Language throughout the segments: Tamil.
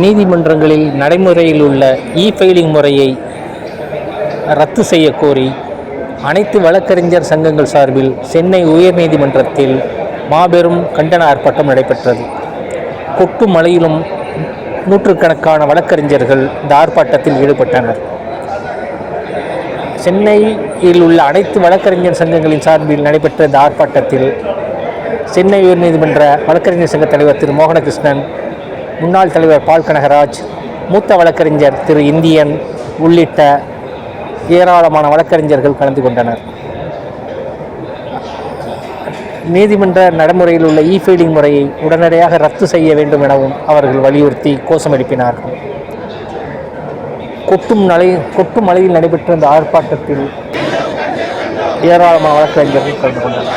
நீதிமன்றங்களில் நடைமுறையில் உள்ள ஃபைலிங் முறையை ரத்து செய்ய கோரி அனைத்து வழக்கறிஞர் சங்கங்கள் சார்பில் சென்னை உயர்நீதிமன்றத்தில் மாபெரும் கண்டன ஆர்ப்பாட்டம் நடைபெற்றது. கொட்டும் மழையிலும் நூற்றுக்கணக்கான வழக்கறிஞர்கள் இந்த ஆர்ப்பாட்டத்தில் ஈடுபட்டனர். சென்னையில் உள்ள அனைத்து வழக்கறிஞர் சங்கங்களின் சார்பில் நடைபெற்ற இந்த ஆர்ப்பாட்டத்தில் சென்னை உயர்நீதிமன்ற வழக்கறிஞர் சங்க தலைவர் திரு மோகனகிருஷ்ணன், முன்னாள் தலைவர் பால் கனகராஜ், மூத்த வழக்கறிஞர் திரு இந்தியன் உள்ளிட்ட ஏராளமான வழக்கறிஞர்கள் கலந்து கொண்டனர். நீதிமன்ற நடைமுறையில் உள்ள ஃபைலிங் முறையை உடனடியாக ரத்து செய்ய வேண்டும் எனவும் அவர்கள் வலியுறுத்தி கோஷம் எழுப்பினார்கள். கொட்டும் மழையில் நடைபெற்ற இந்த ஆர்ப்பாட்டத்தில் ஏராளமான வழக்கறிஞர்கள் கலந்து கொண்டனர்.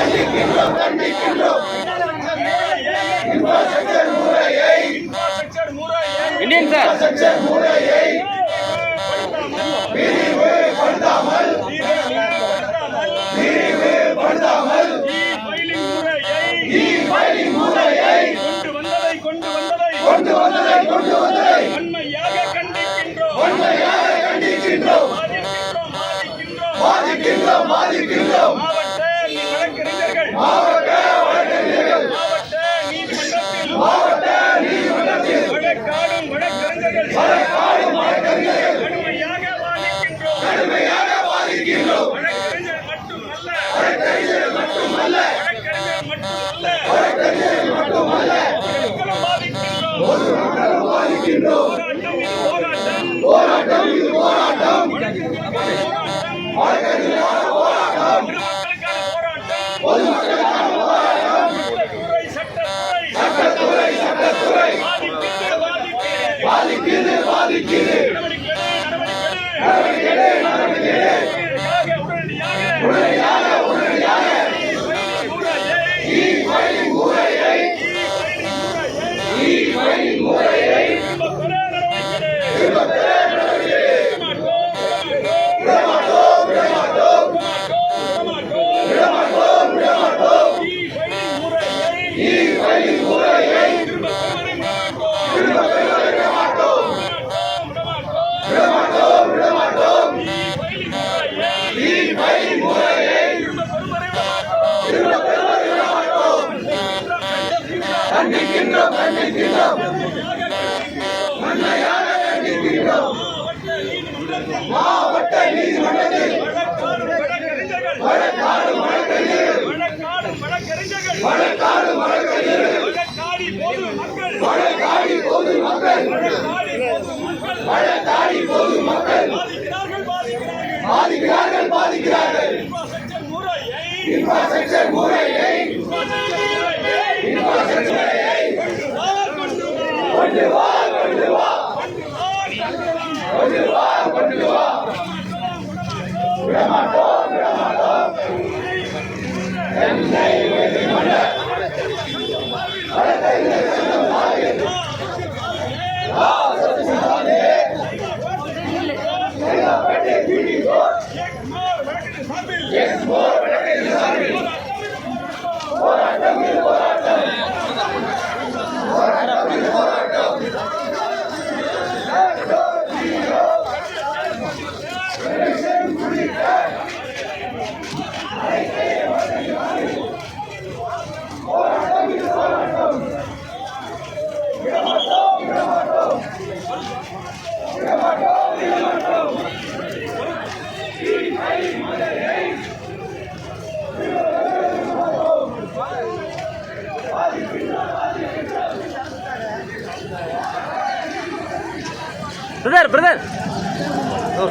பிரதர்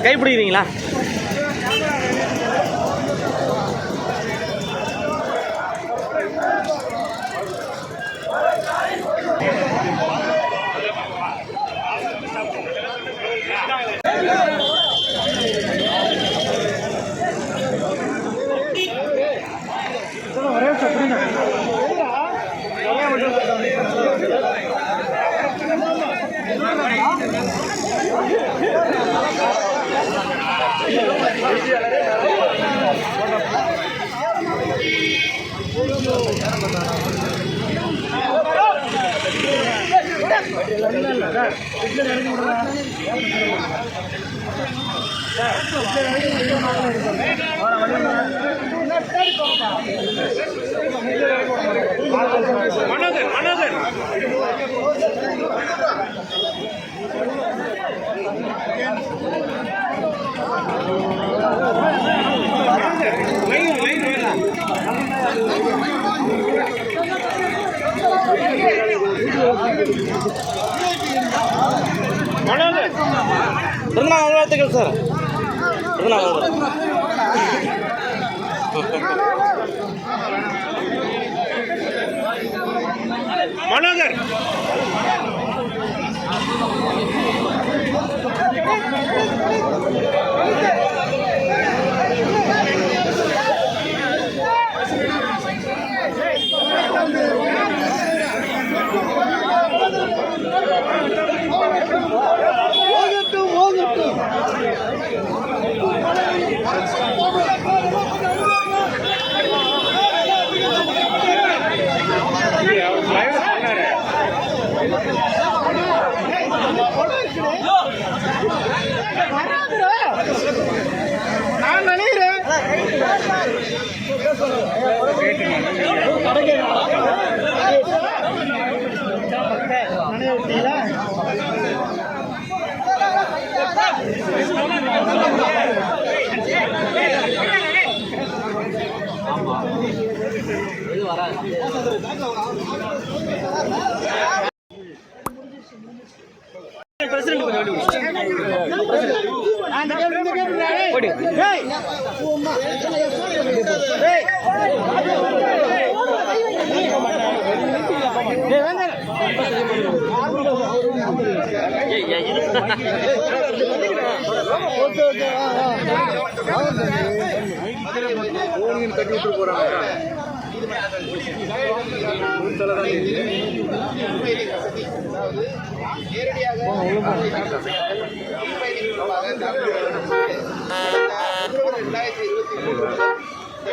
கை பிடிக்கிறீங்களா? வாழ்த்துக்கள் சார். மனோகர் நான் நினைக்கிறேன் பிரசிடென்ட் கட்டிட்டு போறாங்க. நேரடியாக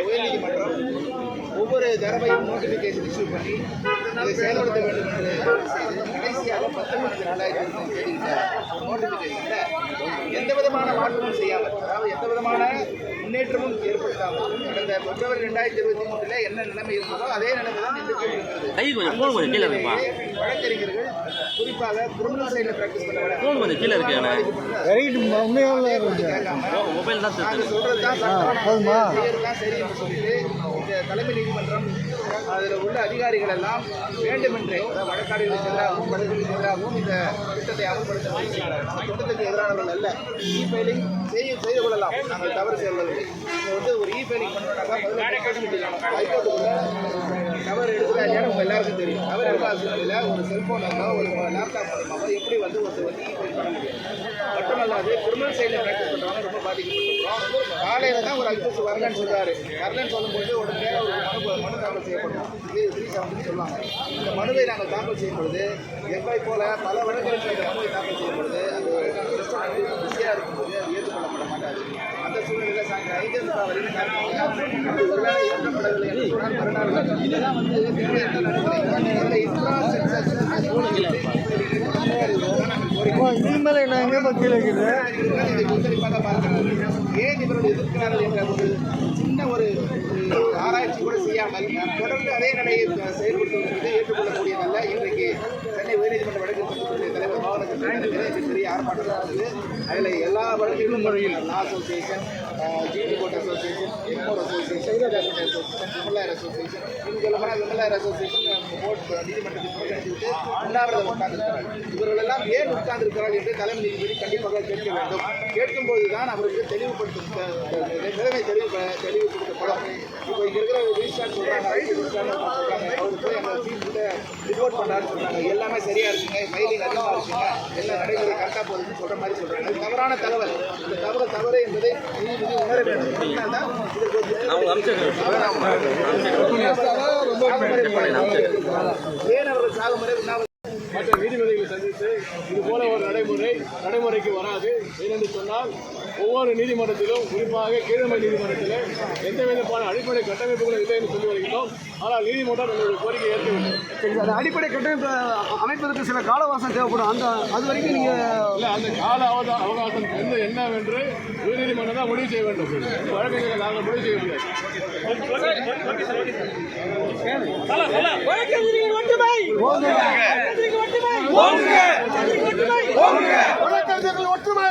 உயர்நீதிமன்றம் ஒவ்வொரு தடவையும் நோட்டிபிகேஷன் இஷ்யூ பண்ணி அதை செயல்படுத்த வேண்டும் என்று கடைசியாக 19/2023 நோட்டிபிகேஷனில் எந்த விதமான மாற்றமும் செய்யாமல், அதாவது எந்த விதமான முன்னேற்றமும் ஏற்படுத்தாமல் கடந்த பிப்ரவரி 2023 என்ன நிலைமை இருந்ததோ அதே நிலைமை தான் இன்றைக்கு இருக்கிறது. வழக்கறிஞர்கள் குறிப்பாக கிரிமினல் சைடில் பிராக்டிஸ் பண்ண சரி என்று சொல்லிட்டு இந்த தலைமை நீதிமன்றம் அதில் உள்ள அதிகாரிகள் எல்லாம் வேண்டுமென்றே வழக்காடிகளுக்கு எதிராகவும் வழக்குகளுக்கு எதிராகவும் இந்த திட்டத்தை அமல்படுத்த முயற்சிக்கிறார்கள். திட்டத்துக்கு எதிரானவர்கள் அல்ல. இ ஃபைலிங் செய்து கொள்ளலாம், நாங்கள் தவறு செய்யவில்லை. ஒரு இ ஃபைலிங் பண்ணோம்னாக்கா ஹைகோர்ட்டுக்குள்ள தவறு எடுக்கிறா இல்லையான்னு உங்கள் எல்லாருக்கும் தெரியும். தவறு எடுக்காத சூழ்நிலையில் ஒரு செல்ஃபோனோ ஒரு லேப்டாப் மூலமாக எப்படி வந்து இ ஃபைல் பண்ண முடியும்? மட்டுமல்லாது கிரிமினல் சைடில் ப்ராக்டிஸ் பண்ணுறவங்க ரொம்ப பாதிக்கப்பட்டிருக்கிறோம். காலையில் தான் ஒரு அக்யூஸ் வரலன்னு சொல்கிறாரு. வரலன்னு சொல்லும்போது உடனே ஒரு மனு தாக்கல் செய்யப்படும். இது 370 சொல்லுவாங்க. இந்த மனுவை நாங்கள் தாக்கல் செய்யும்பொழுது எங்களை போல பல வழக்குகளில் இந்த மனுவை தாக்கல் செய்யும்பொழுது அது பிஸியாக இருக்கும்போது அது ஏற்றுக்கொள்ளப்பட மாட்டாது. அந்த சூழ்நிலையில் சாயங்காலம் 5 வரையும் ஒருவேளை ஏற்கப்படவில்லை என்று சொன்னால் மறுநாள் இதெல்லாம் வந்து ஏன் இவர்கள் எதிர்க்கிறார்கள் என்ற ஒரு சின்ன ஒரு ஆராய்ச்சி கூட செய்யாமல் தொடர்ந்து அதே நிலையை செயல்படுத்துவதற்கு ஏற்றுக்கொள்ளக்கூடியதல்ல. இன்றைக்கு சென்னை உயர்நீதிமன்ற வழக்கு தலைவர் மோகனகிருஷ்ணன் பெரிய ஆர்ப்பாட்டம் நடந்தது. அதில் எல்லா வழக்குகளும் முறையில் law association, GD court association, Egmore association, விமலாயர் அசோசியேஷன், விமலாயர் அசோசியேஷன் கோர்ட் நீதிமன்றத்தில் புறக்கணித்துவிட்டு உண்ணாவிரதம் உட்கார்ந்திருக்கிறார்கள். இவர்களெல்லாம் ஏன் உட்கார்ந்திருக்கிறார்கள் என்று தலைமை நீதிபதி கண்டிப்பாக கேட்க வேண்டும். கேட்கும்போது தான் அவருக்கு நிலைமை தெளிவுபடுத்தப்படும். இப்போ இங்கே இருக்கிற ரிஜிஸ்ட்ரார் சொல்கிறாங்க, அவர் போய் அந்த சீட்டில் ரிப்போர்ட் பண்ணுறான்னு சொல்கிறாங்க. எல்லாமே சரியாக இருக்குங்க, ஃபைலிங் அதிகமாக இருக்குங்க, எல்லாம் நடைமுறை கரெக்டாக போகுதுன்னு சொல்கிற மாதிரி சொல்கிறாங்க. அது தவறான தகவல். இந்த தவறு என்பதை நீதிபதி உணர வேண்டும். ஏன் அவர்கள் சாகுமுறை மற்ற நீதிபதிகளை சந்தித்து இது போல ஒரு நடைமுறைக்கு வராது. ஏனென்று சொன்னால் ஒவ்வொரு நீதிமன்றத்திலும் குறிப்பாக கீழமை நீதிமன்றத்தில் எந்த விதமான அடிப்படை கட்டமைப்புகளும் இல்லை என்று சொல்லி வருகிறோம். ஆனால் நீதிமன்றம் எங்களுடைய கோரிக்கை ஏற்கவில்லை. அந்த அடிப்படை கட்டமைப்பு அமைப்பதற்கு சில காலவாசம் தேவைப்படும். அது வரைக்கும் நீங்கள் இல்லை, அந்த கால அவகாசம் என்னவென்று உயர்நீதிமன்றம் தான் முடிவு செய்ய வேண்டும். வழக்கறிஞர்கள் நாங்கள் முடிவு செய்ய முடியாது. வழக்கறிஞர்கள் ஒற்றுமை வழக்கறிஞர்கள் ஒற்றுமை